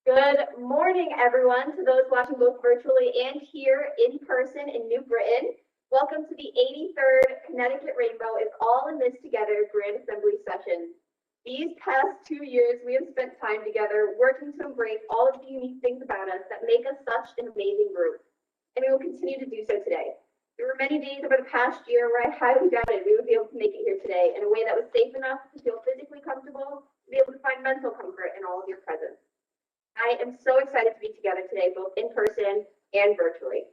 Good morning, everyone, to those watching both virtually and here in person in New Britain. Welcome to the 83rd Connecticut Rainbow is All in This Together Grand Assembly session. These past 2 years, we have spent time together working to embrace all of the unique things about us that make us such an amazing group. And we will continue to do so today. There were many days over the past year where I highly doubted we would be able to make it here today in a way that was safe enough to feel physically comfortable, to be able to find mental comfort in all of your presence. I am so excited to be together today, both in person and virtually.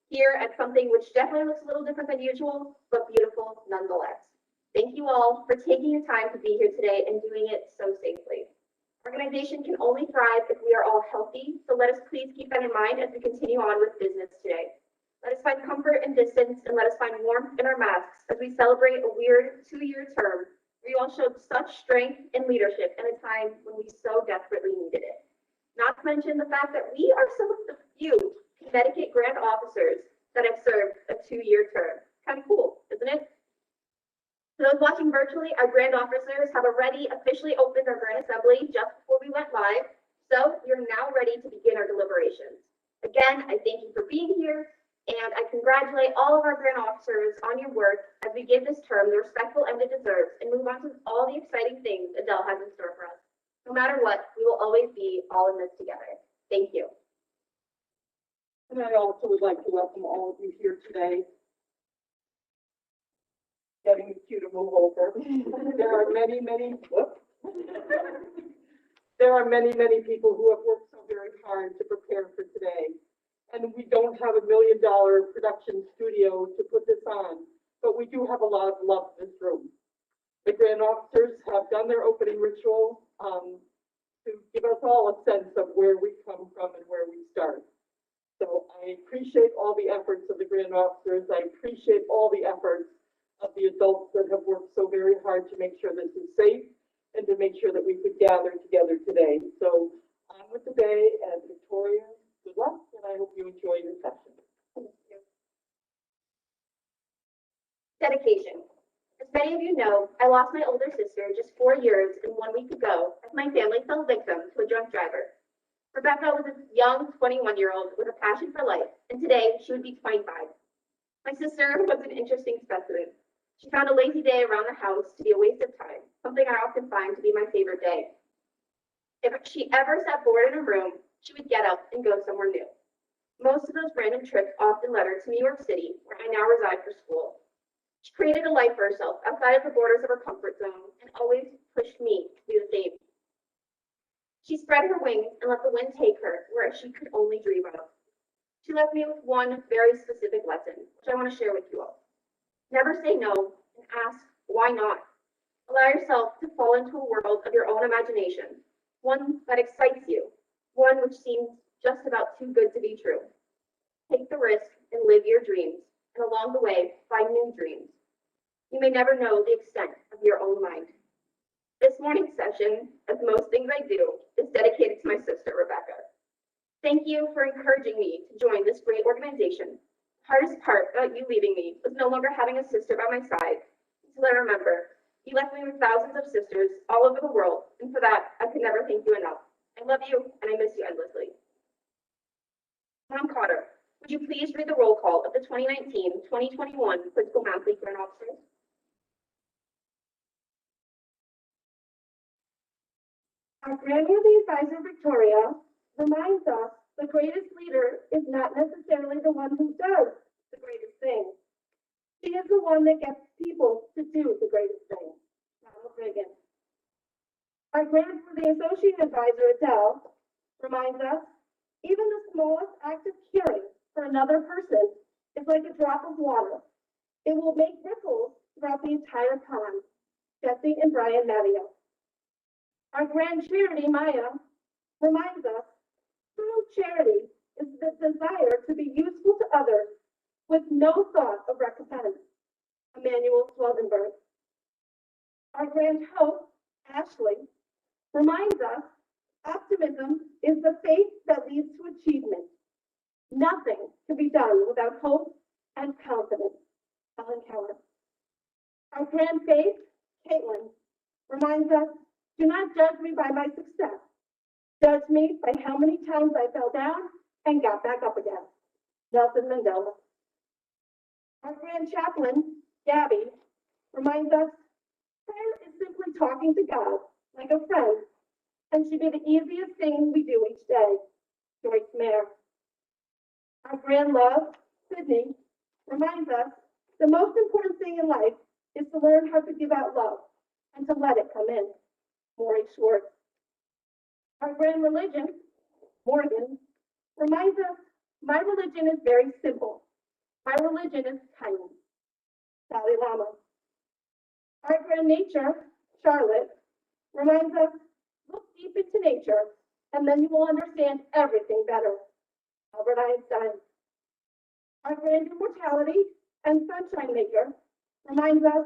Here at something which definitely looks a little different than usual, but beautiful nonetheless. Thank you all for taking the time to be here today and doing it so safely. Organization can only thrive if we are all healthy, so let us please keep that in mind as we continue on with business today. Let us find comfort in distance and let us find warmth in our masks as we celebrate a weird 2-year term where you all showed such strength and leadership in a time when we so desperately needed it. Not to mention the fact that we are some of the few Connecticut Grand Officers that have served a 2-year term. Kind of cool, isn't it? For those watching virtually, our Grand Officers have already officially opened our Grand Assembly just before we went live, so we are now ready to begin our deliberations. Again, I thank you for being here, and I congratulate all of our Grand Officers on your work as we give this term the respectful end it deserves and move on to all the exciting things Adele has in store for us. No matter what, we will always be all in this together. Thank you. And I also would like to welcome all of you here today. Getting the cue to move over. There are many people who have worked so very hard to prepare for today. And we don't have $1 million production studio to put this on, but we do have a lot of love in this room. The Grand Officers have done their opening ritual to give us all a sense of where we come from and where we start. So I appreciate all the efforts of the Grand Officers. I appreciate all the efforts of the adults that have worked so very hard to make sure this is safe and to make sure that we could gather together today. So on with the day, and Victoria, good luck, and I hope you enjoy your session. Thank you. Dedication. As many of you know, I lost my older sister just 4 years and 1 week ago as my family fell victim to a drunk driver. Rebecca was a young 21-year-old with a passion for life, and today she would be 25. My sister was an interesting specimen. She found a lazy day around the house to be a waste of time, something I often find to be my favorite day. If she ever sat bored in a room, she would get up and go somewhere new. Most of those random trips often led her to New York City, where I now reside for school. She created a life for herself outside of the borders of her comfort zone and always pushed me to do the same. She spread her wings and let the wind take her where she could only dream of. She left me with one very specific lesson, which I want to share with you all. Never say no and ask, why not? Allow yourself to fall into a world of your own imagination, one that excites you, one which seems just about too good to be true. Take the risk and live your dreams, and along the way, find new dreams. You may never know the extent of your own mind. This morning's session, as most things I do, is dedicated to my sister, Rebecca. Thank you for encouraging me to join this great organization. The hardest part about you leaving me was no longer having a sister by my side. Until I remember, you left me with thousands of sisters all over the world, and for that, I could never thank you enough. I love you, and I miss you endlessly. Mom Cotter, would you please read the roll call of the 2019-2021 Physical Math League Grand Officers? Our grandworthy advisor, Victoria, reminds us the greatest leader is not necessarily the one who does the greatest thing. She is the one that gets people to do the greatest thing. Ronald Reagan. Our grandworthy associate advisor, Adele, reminds us even the smallest act of caring for another person is like a drop of water. It will make ripples throughout the entire pond. Jesse and Brian Matteo. Our grand charity, Maya, reminds us true charity is the desire to be useful to others with no thought of recompense. Emmanuel Sweldenberg. Our grand hope, Ashley, reminds us optimism is the faith that leads to achievement. Nothing can be done without hope and confidence. Helen Keller. Our grand faith, Caitlin, reminds us, do not judge me by my success, Judge me by how many times I fell down and got back up again. Nelson Mandela. Our grand chaplain, Gabby, reminds us prayer is simply talking to God like a friend and should be the easiest thing we do each day. Joyce Mayer. Our grand love, Sydney, reminds us the most important thing in life is to learn how to give out love and to let it come in. Maury Schwartz. Our grand religion, Morgan, reminds us my religion is very simple. My religion is kindness. Dalai Lama. Our grand nature, Charlotte, reminds us look deep into nature and then you will understand everything better. Albert Einstein. Our grand immortality and sunshine maker reminds us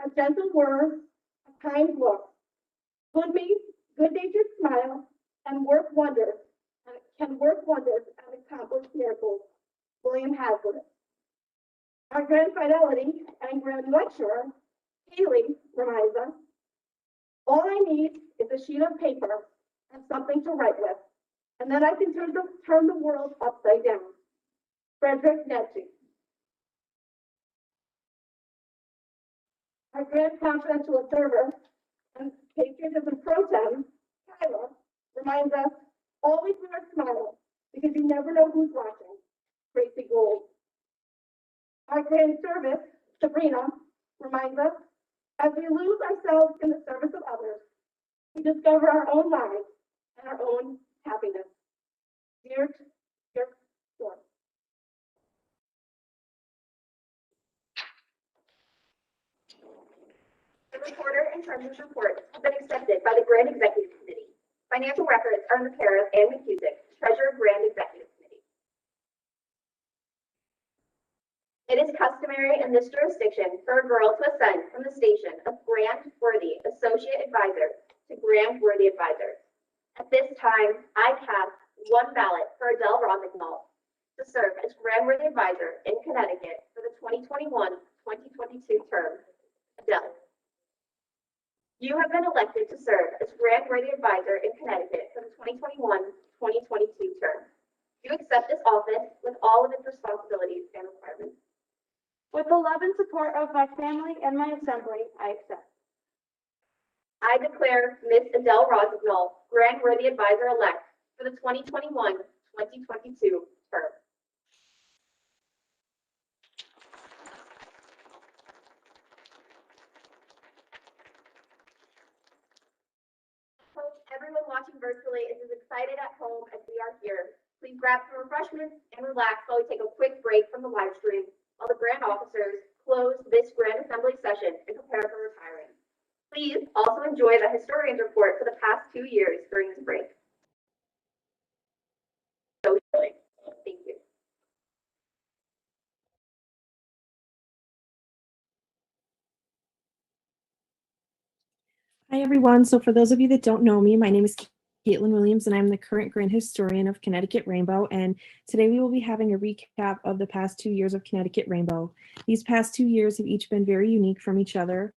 a gentle word, a kind look, good-natured smile, and work wonders, and can work wonders and accomplish miracles. William Hazlitt. Our grand fidelity and grand lecturer, Haley, reminds us, all I need is a sheet of paper and something to write with, and then I can turn the world upside down. Frederick Nietzsche. Our grand confidential observer and patriotism pro tem, Kyla, reminds us, always wear a smile, because you never know who's watching. Tracy Gold. Our grand service, Sabrina, reminds us, as we lose ourselves in the service of others, we discover our own lives and our own happiness. Dear Storm. The reporter and treasurer's reports have been accepted by the Grand Executive Committee. Financial records are in the care of Ann McCusick, Treasurer, Grand Executive Committee. It is customary in this jurisdiction for a girl to ascend from the station of Grand Worthy Associate Advisor to Grand Worthy Advisor. At this time, I cast one ballot for Adele Rosignol to serve as Grand Worthy Advisor in Connecticut for the 2021-2022 term. Adele. You have been elected to serve as Grand Worthy Advisor in Connecticut for the 2021-2022 term. You accept this office with all of its responsibilities and requirements. With the love and support of my family and my assembly, I accept. I declare Ms. Adele Rosignol Grand Worthy Advisor-elect for the 2021-2022 term. Hope everyone watching virtually is as excited at home as we are here. Please grab some refreshments and relax while we take a quick break from the live stream while the grand officers close this grand assembly session and prepare for retiring. Please also enjoy the historian's report for the past 2 years during this break. Thank you. Hi, everyone. So for those of you that don't know me, my name is Caitlin Williams, and I'm the current Grand Historian of Connecticut Rainbow. And today we will be having a recap of the past 2 years of Connecticut Rainbow. These past 2 years have each been very unique from each other,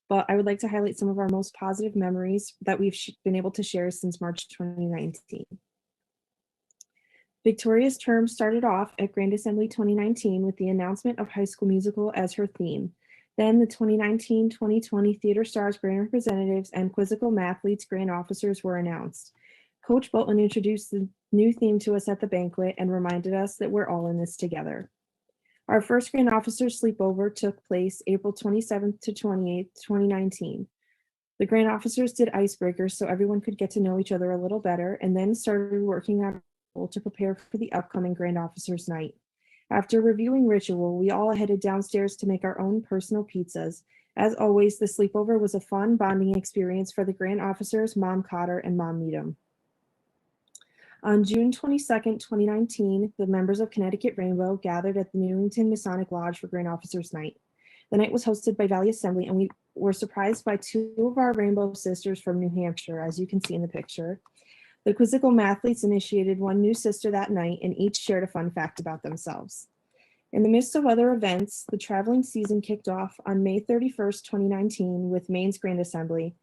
but I would like to highlight some of our most positive memories that we've been able to share since March 2019. Victoria's term started off at Grand Assembly 2019 with the announcement of High School Musical as her theme. Then the 2019-2020 Theater Stars Grand Representatives and Quizzical Mathletes Grand Officers were announced. Coach Bolton introduced the new theme to us at the banquet and reminded us that we're all in this together. Our first Grand Officers Sleepover took place April 27th to 28th, 2019. The Grand Officers did icebreakers so everyone could get to know each other a little better and then started working on to prepare for the upcoming Grand Officers Night. After reviewing ritual, we all headed downstairs to make our own personal pizzas. As always, the sleepover was a fun bonding experience for the Grand Officers, Mom Cotter, and Mom Needham. On June 22nd, 2019, the members of Connecticut Rainbow gathered at the Newington Masonic Lodge for Grand Officers Night. The night was hosted by Valley Assembly, and we were surprised by 2 of our Rainbow sisters from New Hampshire, as you can see in the picture. The Quizzical Mathletes initiated one new sister that night, and each shared a fun fact about themselves. In the midst of other events, the traveling season kicked off on May 31st, 2019 with Maine's Grand Assembly,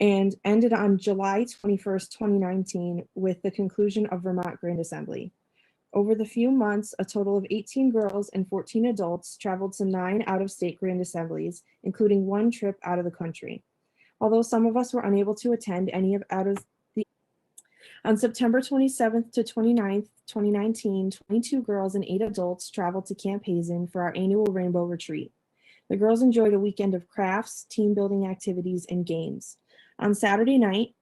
and ended on July 21st, 2019, with the conclusion of Vermont Grand Assembly. Over the few months, a total of 18 girls and 14 adults traveled to 9 out-of-state Grand Assemblies, including one trip out of the country. Although some of us were unable to attend any of out of the on September 27th to 29th, 2019, 22 girls and 8 adults traveled to Camp Hazen for our annual Rainbow Retreat. The girls enjoyed a weekend of crafts, team building activities, and games. On Saturday night,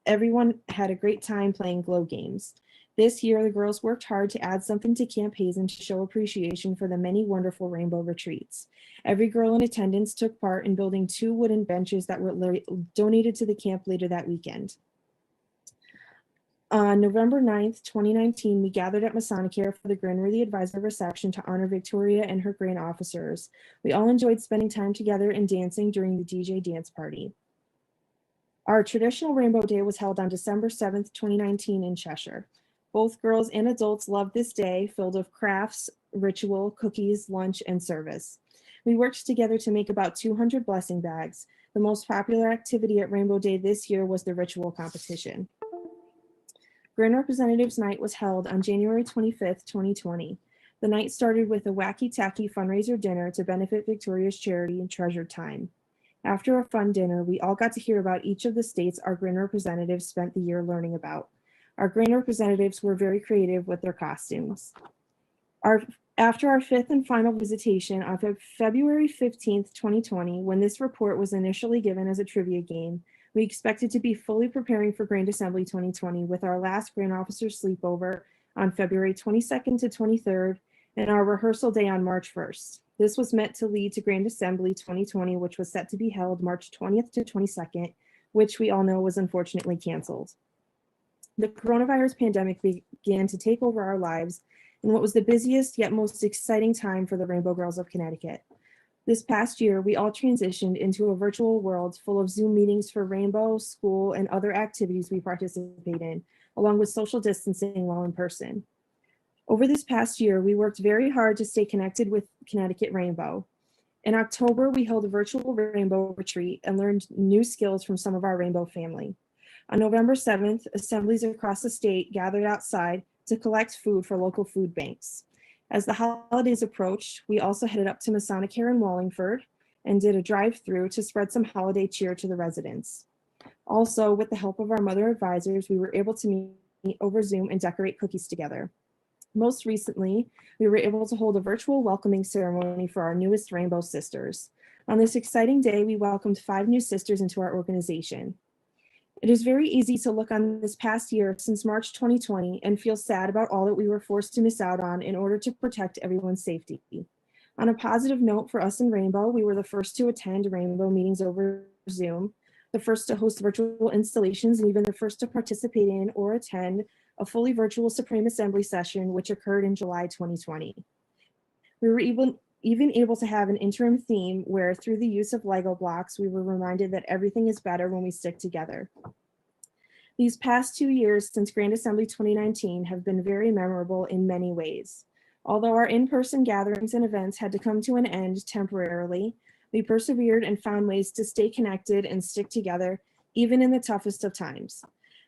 everyone had a great time playing glow games. This year, the girls worked hard to add something to Camp Hazen to show appreciation for the many wonderful rainbow retreats. Every girl in attendance took part in building 2 wooden benches that were donated to the camp later that weekend. On November 9th, 2019, we gathered at Masonic for the Grandworthy Advisor reception to honor Victoria and her grand officers. We all enjoyed spending time together and dancing during the DJ dance party. Our traditional Rainbow Day was held on December 7th, 2019 in Cheshire. Both girls and adults loved this day, filled with crafts, ritual, cookies, lunch, and service. We worked together to make about 200 blessing bags. The most popular activity at Rainbow Day this year was the ritual competition. Grand Representatives Night was held on January 25th, 2020. The night started with a wacky tacky fundraiser dinner to benefit Victoria's charity and Treasured Time. After a fun dinner, we all got to hear about each of the states our Grand Representatives spent the year learning about. Our Grand Representatives were very creative with their costumes. After our 5th and final visitation on February 15th, 2020, when this report was initially given as a trivia game, we expected to be fully preparing for Grand Assembly 2020 with our last Grand Officer Sleepover on February 22nd to 23rd and our rehearsal day on March 1st. This was meant to lead to Grand Assembly 2020, which was set to be held March 20th to 22nd, which we all know was unfortunately canceled. The coronavirus pandemic began to take over our lives in what was the busiest yet most exciting time for the Rainbow Girls of Connecticut. This past year, we all transitioned into a virtual world full of Zoom meetings for Rainbow, school, and other activities we participate in, along with social distancing while in person. Over this past year, we worked very hard to stay connected with Connecticut Rainbow. In October, we held a virtual Rainbow Retreat and learned new skills from some of our Rainbow family. On November 7th, assemblies across the state gathered outside to collect food for local food banks. As the holidays approached, we also headed up to Masonic in Wallingford and did a drive-through to spread some holiday cheer to the residents. Also, with the help of our mother advisors, we were able to meet over Zoom and decorate cookies together. Most recently, we were able to hold a virtual welcoming ceremony for our newest Rainbow Sisters. On this exciting day, we welcomed 5 new sisters into our organization. It is very easy to look on this past year since March 2020 and feel sad about all that we were forced to miss out on in order to protect everyone's safety. On a positive note for us in Rainbow, we were the first to attend Rainbow meetings over Zoom, the first to host virtual installations, and even the first to participate in or attend a fully virtual Supreme Assembly session, which occurred in July 2020. We were even able to have an interim theme where, through the use of Lego blocks, we were reminded that everything is better when we stick together. These past 2 years since Grand Assembly 2019 have been very memorable in many ways. Although our in-person gatherings and events had to come to an end temporarily, we persevered and found ways to stay connected and stick together, even in the toughest of times.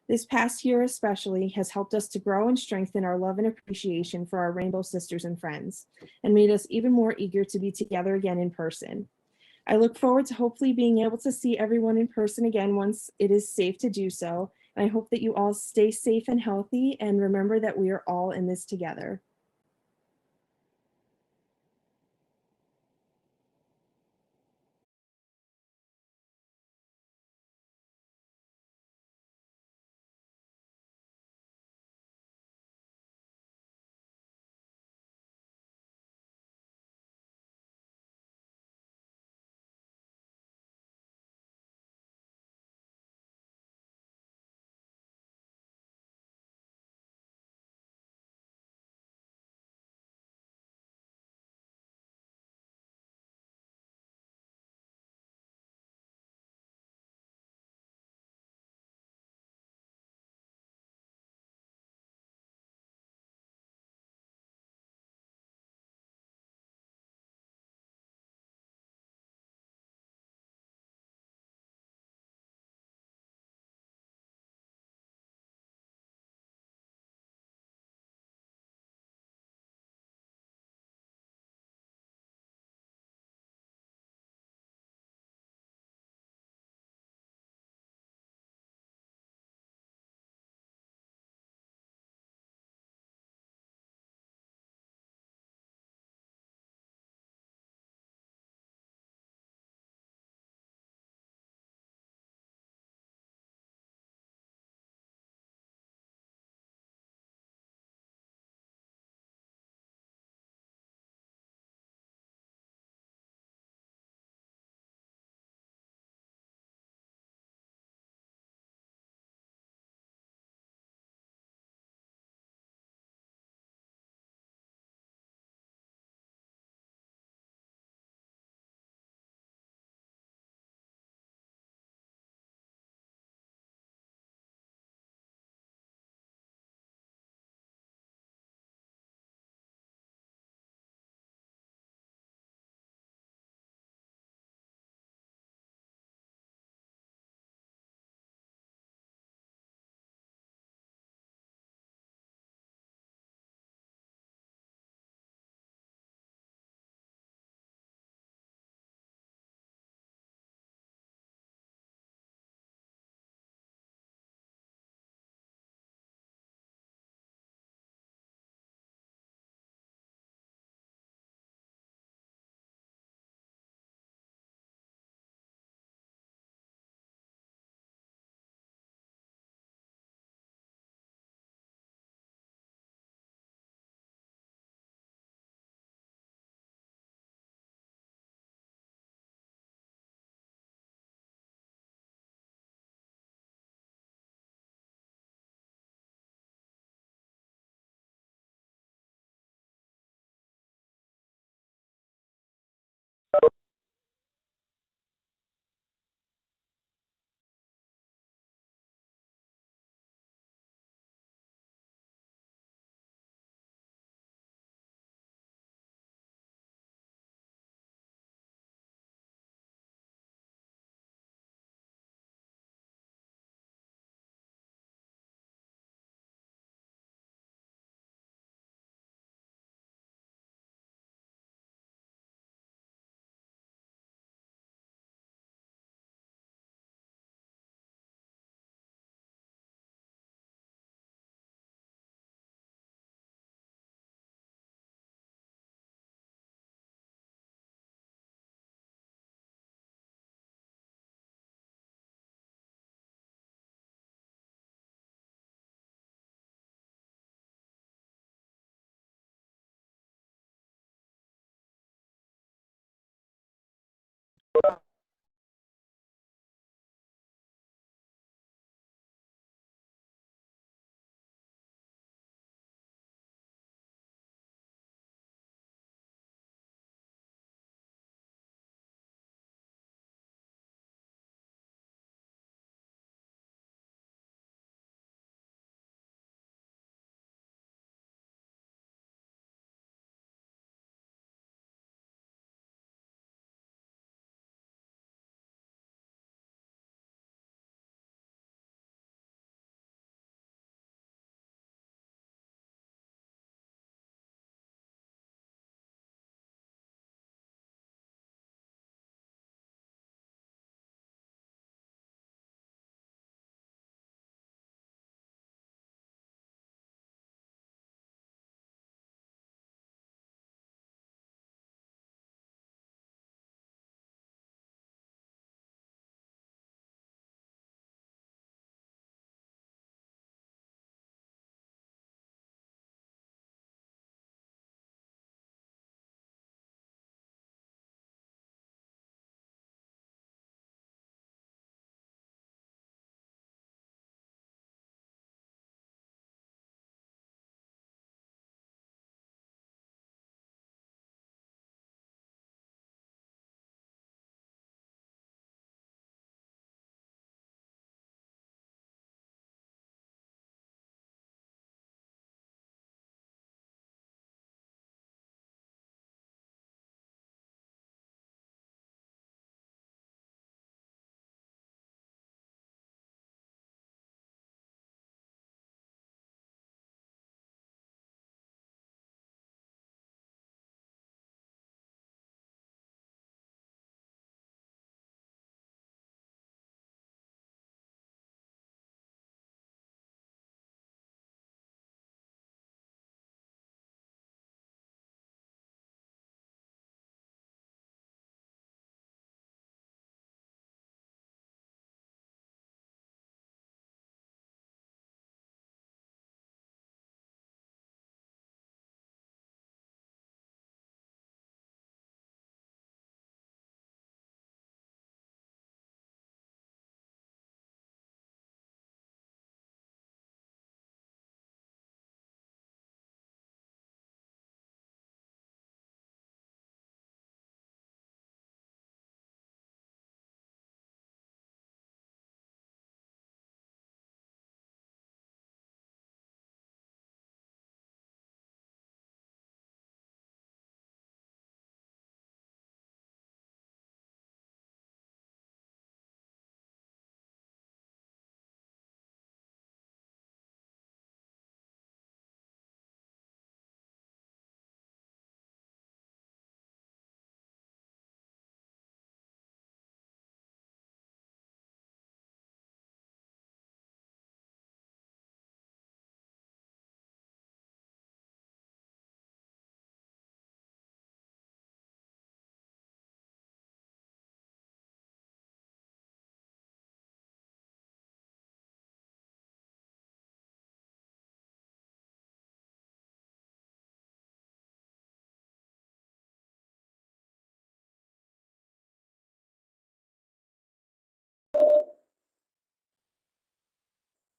This past year especially has helped us to grow and strengthen our love and appreciation for our Rainbow sisters and friends, and made us even more eager to be together again in person. I look forward to hopefully being able to see everyone in person again once it is safe to do so. And I hope that you all stay safe and healthy, and remember that we are all in this together.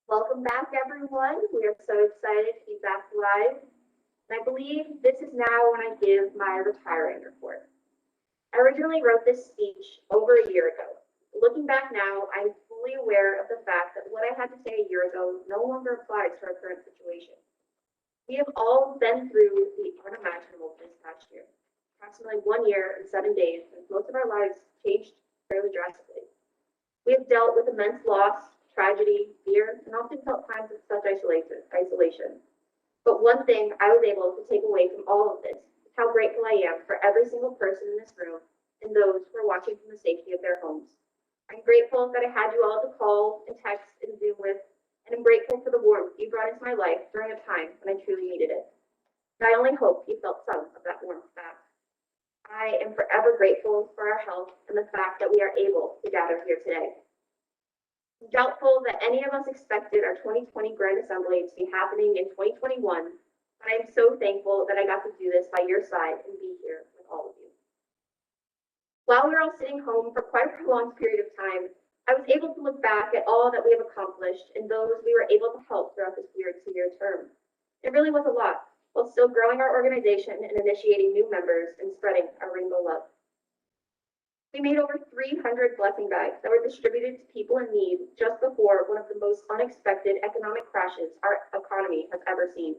Welcome back, everyone. We are so excited to be back live. And I believe this is now when I give my retiring report. I originally wrote this speech over a year ago. Looking back now, I'm fully aware of the fact that what I had to say a year ago no longer applies to our current situation. We have all been through the unimaginable this past year. Approximately 1 year and 7 days, since most of our lives changed fairly drastically. We have dealt with immense loss, tragedy, fear, and often felt times of such isolation. But one thing I was able to take away from all of this is how grateful I am for every single person in this room and those who are watching from the safety of their homes. I'm grateful that I had you all to call and text and Zoom with, and I'm grateful for the warmth you brought into my life during a time when I truly needed it. And I only hope you felt some of that warmth back. I am forever grateful for our health and the fact that we are able to gather here today. I'm doubtful that any of us expected our 2020 Grand Assembly to be happening in 2021, but I am so thankful that I got to do this by your side and be here with all of you. While we were all sitting home for quite a prolonged period of time, I was able to look back at all that we have accomplished and those we were able to help throughout this weird 2-year term. It really was a lot, while still growing our organization and initiating new members and spreading our rainbow love. We made over 300 blessing bags that were distributed to people in need just before one of the most unexpected economic crashes our economy has ever seen.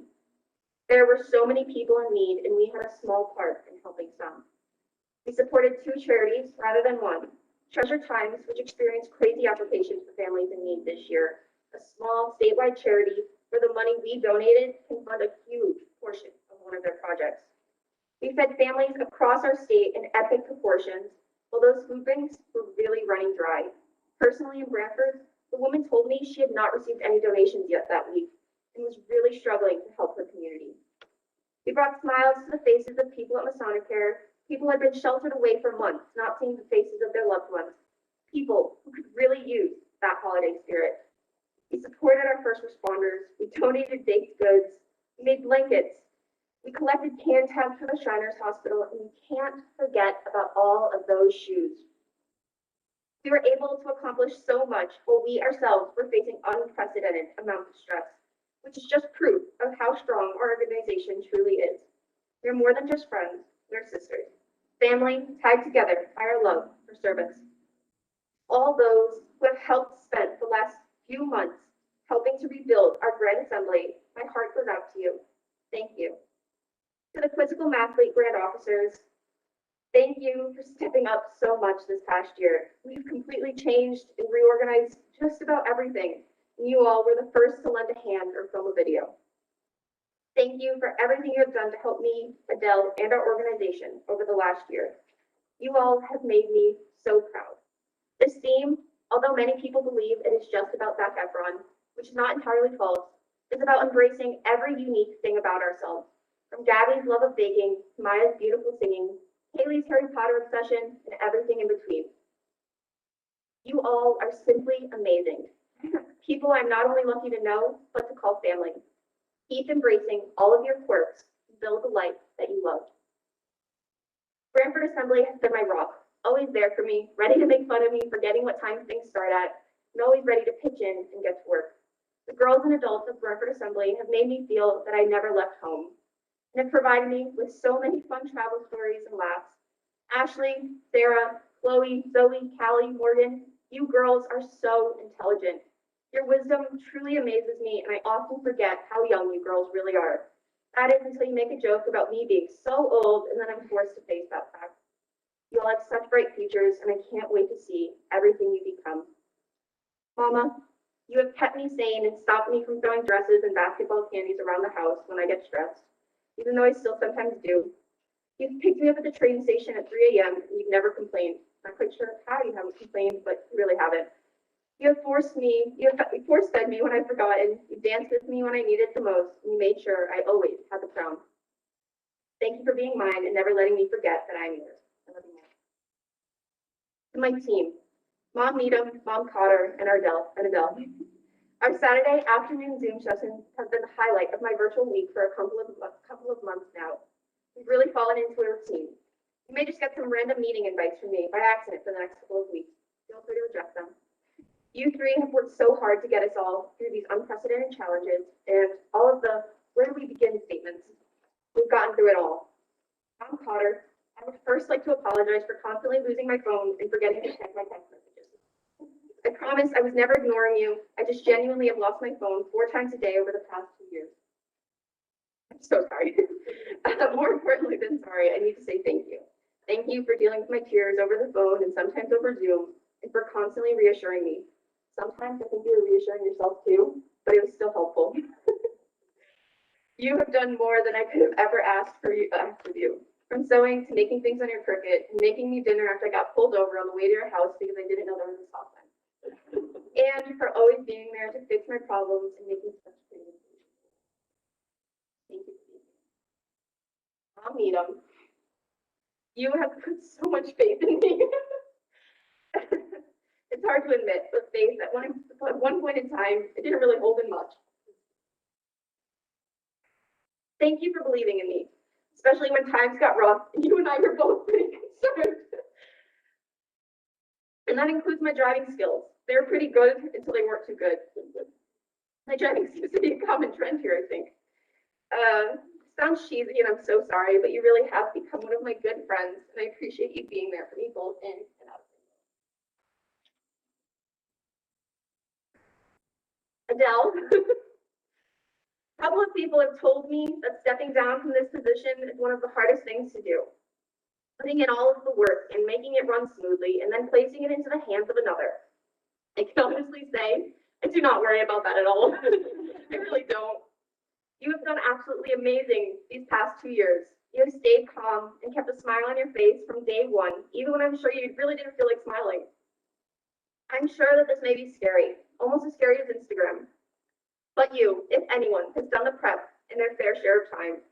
There were so many people in need, and we had a small part in helping some. We supported 2 charities rather than one. Treasure Times, which experienced crazy applications for families in need this year, a small statewide charity where the money we donated can fund a huge portion of one of their projects. We fed families across our state in epic proportions, while those food banks were really running dry. Personally, in Brantford, the woman told me she had not received any donations yet that week and was really struggling to help her community. We brought smiles to the faces of people at Masonic-Care, people who had been sheltered away for months, not seeing the faces of their loved ones, people who could really use that holiday spirit. We supported our first responders, we donated baked goods, we made blankets, we collected canned tabs for the Shriners Hospital, and we can't forget about all of those shoes. We were able to accomplish so much while we ourselves were facing unprecedented amounts of stress, which is just proof of how strong our organization truly is. We're more than just friends, we're sisters, family tied together by our love for service. All those who have helped spend the last few months helping to rebuild our Grand Assembly, my heart goes out to you. Thank you. To the Quizzical Mathlete Grant Officers, thank you for stepping up so much this past year. We've completely changed and reorganized just about everything, and you all were the first to lend a hand or film a video. Thank you for everything you have done to help me, Adele, and our organization over the last year. You all have made me so proud. This theme, although many people believe it is just about Zac Efron, which is not entirely false, is about embracing every unique thing about ourselves, from Gabby's love of baking to Maya's beautiful singing, Haley's Harry Potter obsession, and everything in between. You all are simply amazing. People I'm not only lucky to know, but to call family. Keep embracing all of your quirks to build the life that you love. Brantford Assembly has been my rock, always there for me, ready to make fun of me for getting what time things start at, and always ready to pitch in and get to work. The girls and adults of Brantford Assembly have made me feel that I never left home, and have provided me with so many fun travel stories and laughs. Ashley, Sarah, Chloe, Zoe, Callie, Morgan, you girls are so intelligent. Your wisdom truly amazes me, and I often forget how young you girls really are. That is until you make a joke about me being so old, and then I'm forced to face that fact. You all have such bright futures, and I can't wait to see everything you become. Mama, you have kept me sane and stopped me from throwing dresses and basketball candies around the house when I get stressed, even though I still sometimes do. You've picked me up at the train station at 3 a.m. and you've never complained. Not quite sure how you haven't complained, but you really haven't. You have force fed me when I've forgotten. You danced with me when I needed the most, and you made sure I always had the crown. Thank you for being mine and never letting me forget that I'm yours. I love you more. To my team, Mom Needham, Mom Cotter, and Adele. Our Saturday afternoon Zoom sessions have been the highlight of my virtual week for a couple of months now. We've really fallen into a routine. You may just get some random meeting invites from me by accident for the next couple of weeks. Feel free to reject them. You three have worked so hard to get us all through these unprecedented challenges and all of the where do we begin statements. We've gotten through it all. Mom Cotter, I would first like to apologize for constantly losing my phone and forgetting to check my text messages. I promise I was never ignoring you. I just genuinely have lost my phone 4 times a day over the past 2 years. I'm so sorry. More importantly than sorry, I need to say thank you. Thank you for dealing with my tears over the phone and sometimes over Zoom, and for constantly reassuring me. Sometimes I think you were reassuring yourself too, but it was still helpful. You have done more than I could have ever asked of you. From sewing to making things on your Cricut and making me dinner after I got pulled over on the way to your house because I didn't know there was a stop sign. And for always being there to fix my problems and making such creative solutions. Thank you. Mom Needham, you have put so much faith in me. It's hard to admit, but faith at one point in time, it didn't really hold in much. Thank you for believing in me, especially when times got rough and you and I were both pretty concerned. And that includes my driving skills. They were pretty good until they weren't too good. My driving seems to be a common trend here, I think. Sounds cheesy and I'm so sorry, but you really have become one of my good friends and I appreciate you being there for me both in and out. Adele, a couple of people have told me that stepping down from this position is one of the hardest things to do. Putting in all of the work and making it run smoothly and then placing it into the hands of another. I can honestly say, I do not worry about that at all. I really don't. You have done absolutely amazing these past 2 years. You have stayed calm and kept a smile on your face from day one, even when I'm sure you really didn't feel like smiling. I'm sure that this may be scary, almost as scary as Instagram. But you, if anyone, has done the prep in their fair share of time.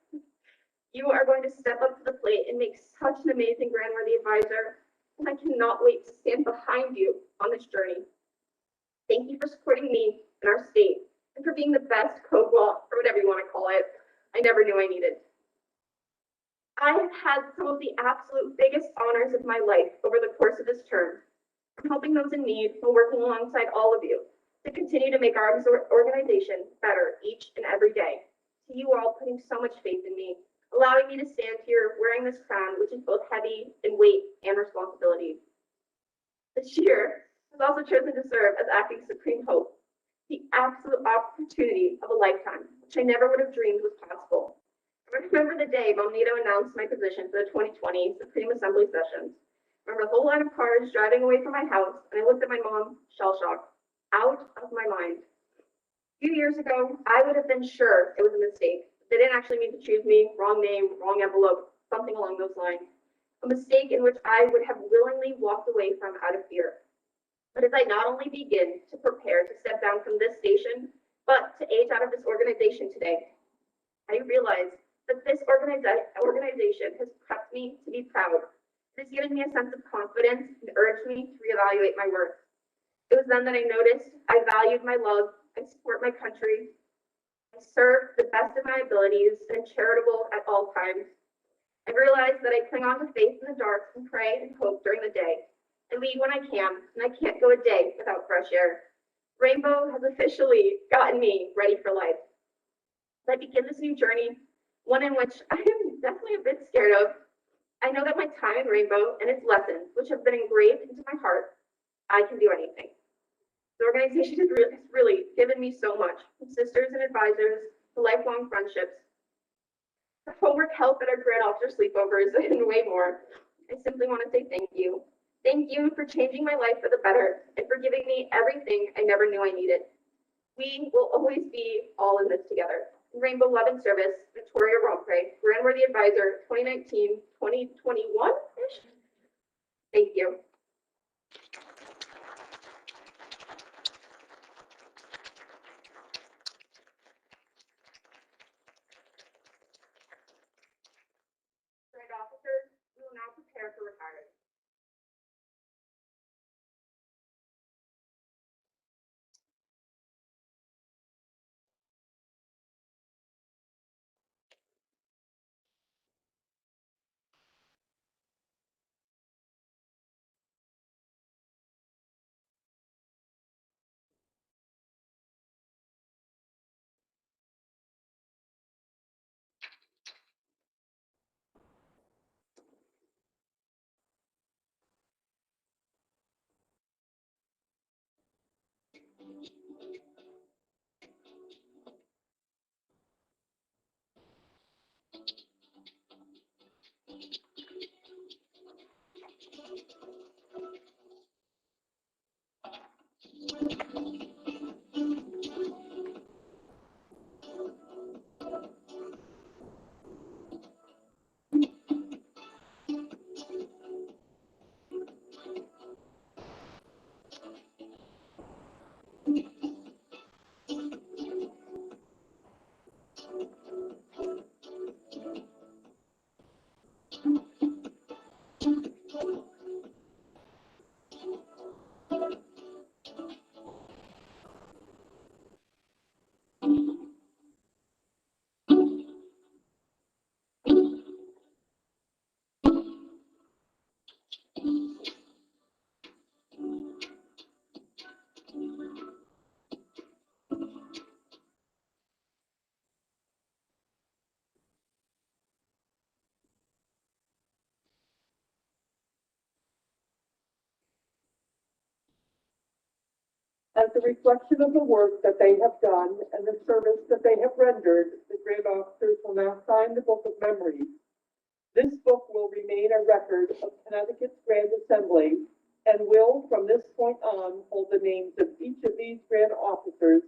You are going to step up to the plate and make such an amazing grandworthy advisor, and I cannot wait to stand behind you on this journey. Thank you for supporting me and our state, and for being the best co-op, or whatever you want to call it, I never knew I needed. I have had some of the absolute biggest honors of my life over the course of this term, from helping those in need while working alongside all of you to continue to make our organization better each and every day. To you all putting so much faith in me, allowing me to stand here wearing this crown, which is both heavy in weight and responsibility. This year, I've also chosen to serve as acting Supreme Hope, the absolute opportunity of a lifetime, which I never would have dreamed was possible. I remember the day Mom Nito announced my position for the 2020 Supreme Assembly sessions. I remember the whole line of cars driving away from my house, and I looked at my mom, shell-shocked, out of my mind. A few years ago, I would have been sure it was a mistake. They didn't actually mean to choose me, wrong name, wrong envelope, something along those lines. A mistake in which I would have willingly walked away from out of fear. But as I not only begin to prepare to step down from this station, but to age out of this organization today, I realize that this organization has prepped me to be proud. It has given me a sense of confidence and urged me to reevaluate my worth. It was then that I noticed I valued my love, I support my country, I serve the best of my abilities, and am charitable at all times. I realized that I cling on to faith in the dark and pray and hope during the day. I lead when I can, and I can't go a day without fresh air. Rainbow has officially gotten me ready for life. As I begin this new journey, one in which I am definitely a bit scared of, I know that my time in Rainbow and its lessons, which have been engraved into my heart, I can do anything. The organization has really given me so much, from sisters and advisors to lifelong friendships, the homework help at our grad officer sleepovers, and way more. I simply want to say thank you. Thank you for changing my life for the better and for giving me everything I never knew I needed. We will always be all in this together. Rainbow Love and Service, Victoria Rompre, Grandworthy Advisor, 2019-2021-ish. Thank you. Grad officers, we will now prepare for retirement. As a reflection of the work that they have done and the service that they have rendered, the grand officers will now sign the Book of Memories. This book will remain a record of Connecticut's Grand Assembly and will, from this point on, hold the names of each of these grand officers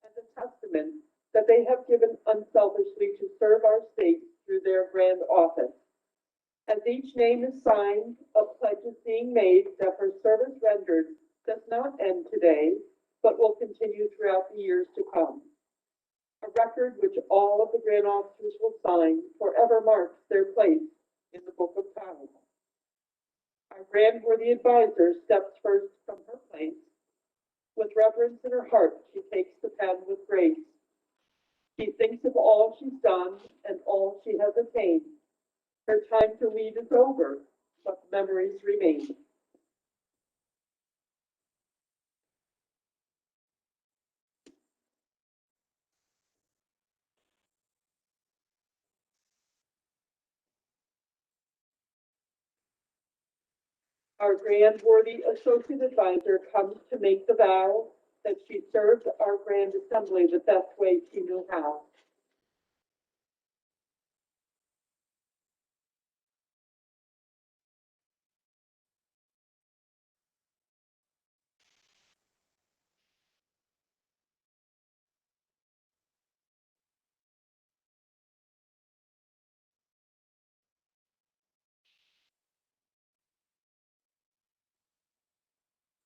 as a testament that they have given unselfishly to serve our state through their grand office. As each name is signed, a pledge is being made that her service rendered does not end today, but will continue throughout the years to come. A record which all of the grand officers will sign forever marks their place in the Book of Time. Our grand worthy advisor steps first from her place. With reverence in her heart, she takes the pen with grace. She thinks of all she's done and all she has attained. Her time to lead is over, but memories remain. Our grand worthy associate advisor comes to make the vow that she served our grand assembly the best way she knew how.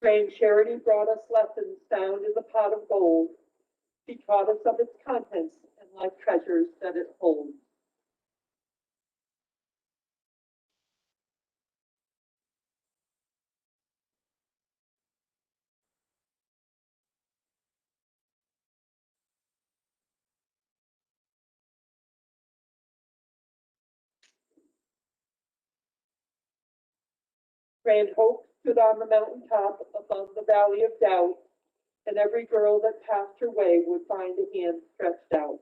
Grand Charity brought us lessons found in the pot of gold. She taught us of its contents and life treasures that it holds. Grand Hope stood on the mountaintop above the valley of doubt, and every girl that passed her way would find a hand stretched out.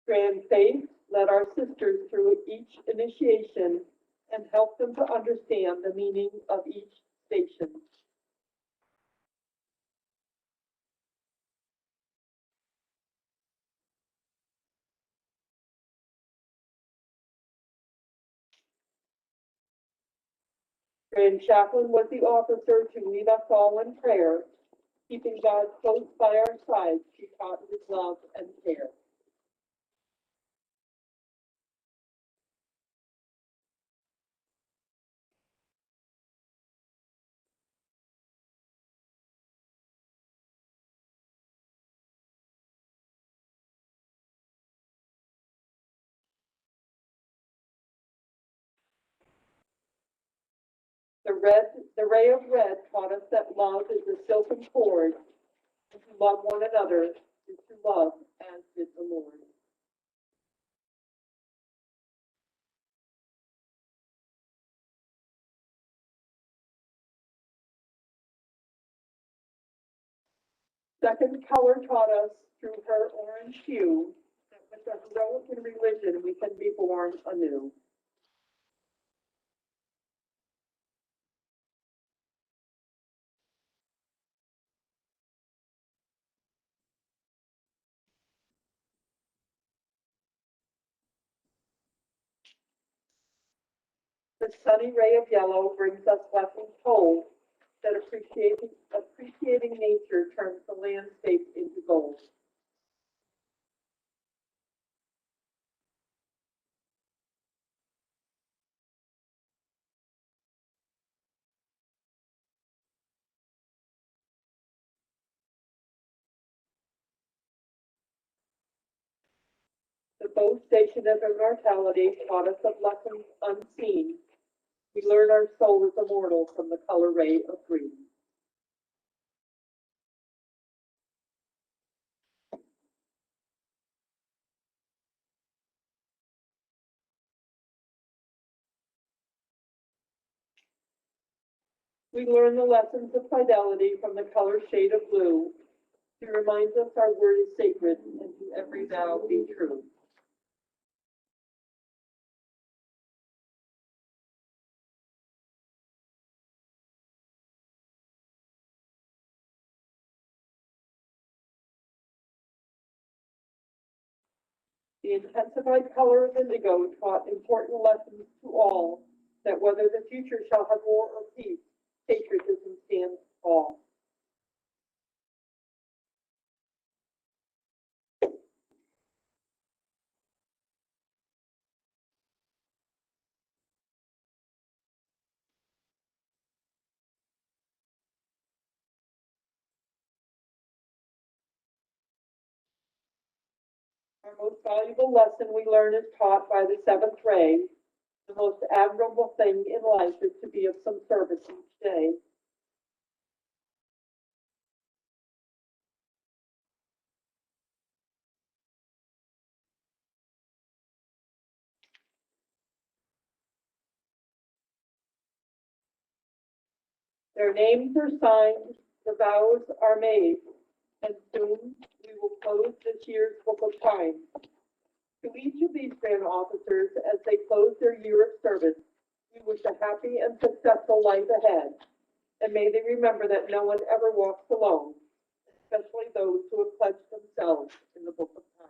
Grand Faith led our sisters through each initiation and helped them to understand the meaning of each station. Grand Chaplain was the officer to lead us all in prayer, keeping God close by our side. She taught with love and care. The ray of red taught us that love is a silken cord, and to love one another is to love as did the Lord. Second color taught us through her orange hue that with a heroic in religion we can be born anew. The sunny ray of yellow brings us lessons told that appreciating nature turns the landscape into gold. The bow station of immortality taught us of lessons unseen. We learn our soul is immortal from the color ray of green. We learn the lessons of fidelity from the color shade of blue. She reminds us our word is sacred and to every vow be true. The intensified color of indigo taught important lessons to all, that whether the future shall have war or peace, patriotism stands tall. Our most valuable lesson we learn is taught by the seventh ray. The most admirable thing in life is to be of some service each day. Their names are signed, the vows are made, and soon we will close this year's book of time. To each of these grand officers, as they close their year of service, we wish a happy and successful life ahead. And may they remember that no one ever walks alone, especially those who have pledged themselves in the book of time.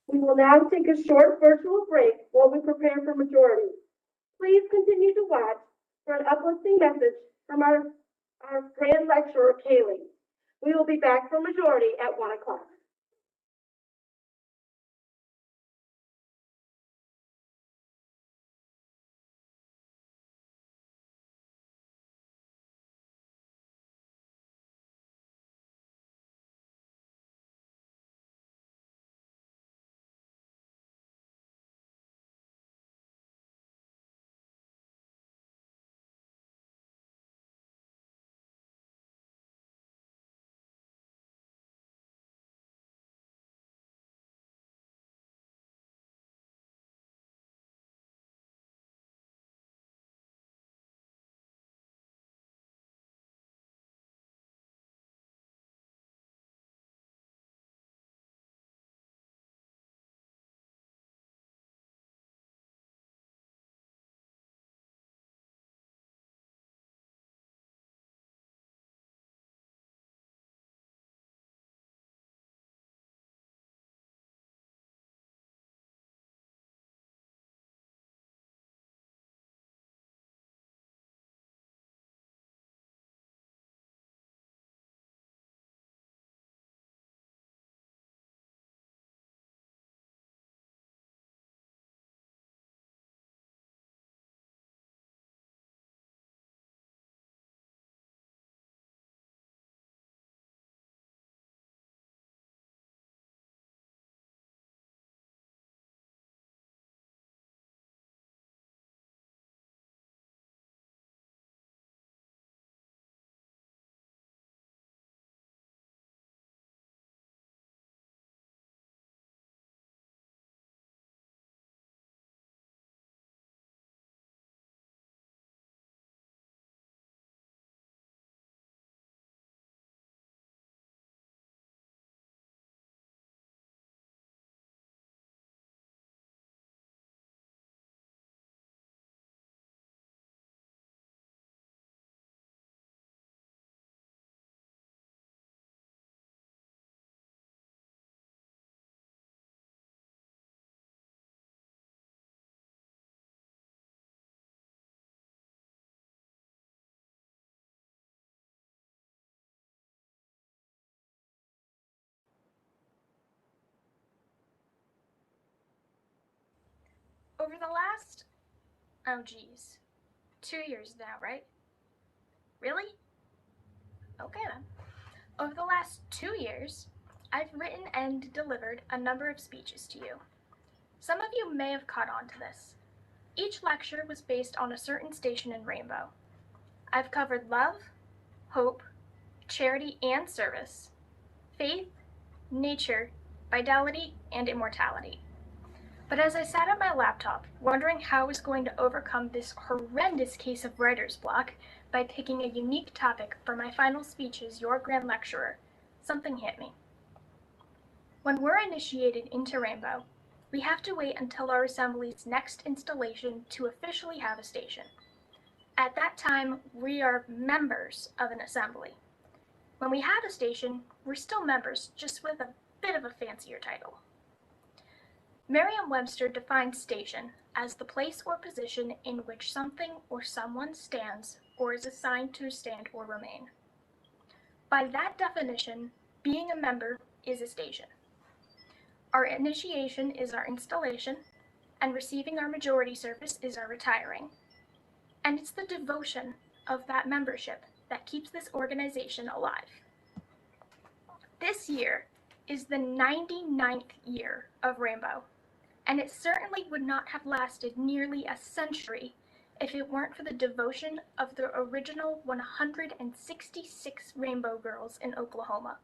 We will now take a short virtual break while we prepare for majority. Please continue to watch for an uplifting message from our grand lecturer, Kaylee. We will be back for majority at 1 o'clock. Over the last, oh geez, 2 years now, right? Really? Okay then. Over the last 2 years, I've written and delivered a number of speeches to you. Some of you may have caught on to this. Each lecture was based on a certain station in Rainbow. I've covered love, hope, charity and service, faith, nature, fidelity, and immortality. But as I sat at my laptop, wondering how I was going to overcome this horrendous case of writer's block by picking a unique topic for my final speech as your grand lecturer, something hit me. When we're initiated into Rainbow, we have to wait until our assembly's next installation to officially have a station. At that time, we are members of an assembly. When we have a station, we're still members, just with a bit of a fancier title. Merriam-Webster defines station as the place or position in which something or someone stands or is assigned to stand or remain. By that definition, being a member is a station. Our initiation is our installation, and receiving our majority service is our retiring. And it's the devotion of that membership that keeps this organization alive. This year is the 99th year of Rainbow, and it certainly would not have lasted nearly a century if it weren't for the devotion of the original 166 Rainbow Girls in Oklahoma.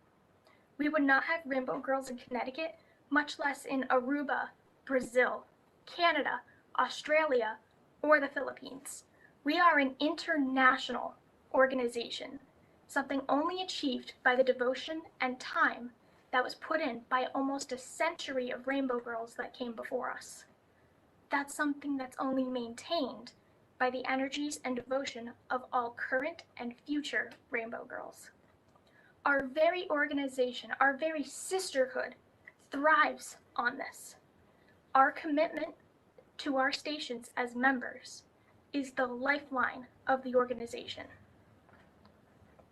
We would not have Rainbow Girls in Connecticut, much less in Aruba, Brazil, Canada, Australia, or the Philippines. We are an international organization, something only achieved by the devotion and time that was put in by almost a century of Rainbow Girls that came before us. That's something that's only maintained by the energies and devotion of all current and future Rainbow Girls. Our very organization, our very sisterhood, thrives on this. Our commitment to our stations as members is the lifeline of the organization.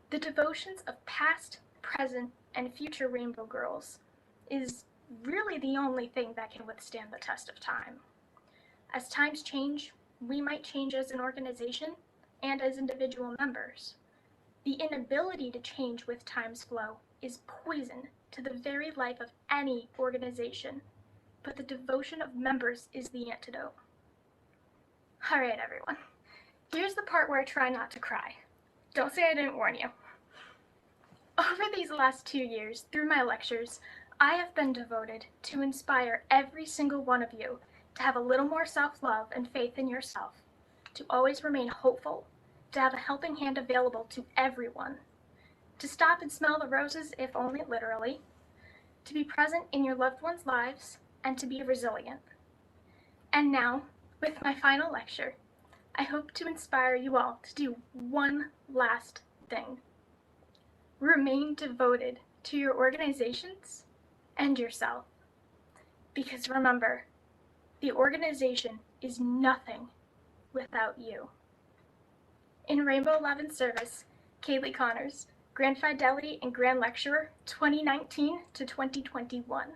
The devotions of past, present, and future Rainbow Girls is really the only thing that can withstand the test of time. As times change, we might change as an organization and as individual members. The inability to change with time's flow is poison to the very life of any organization, but the devotion of members is the antidote. All right, everyone. Here's the part where I try not to cry. Don't say I didn't warn you. Over these last 2 years, through my lectures, I have been devoted to inspire every single one of you to have a little more self-love and faith in yourself, to always remain hopeful, to have a helping hand available to everyone, to stop and smell the roses, if only literally, to be present in your loved ones' lives, and to be resilient. And now, with my final lecture, I hope to inspire you all to do one last thing. Remain devoted to your organizations and yourself. Because remember, the organization is nothing without you. In Rainbow Love and Service, Kaylee Connors, Grand Fidelity and Grand Lecturer 2019 to 2021.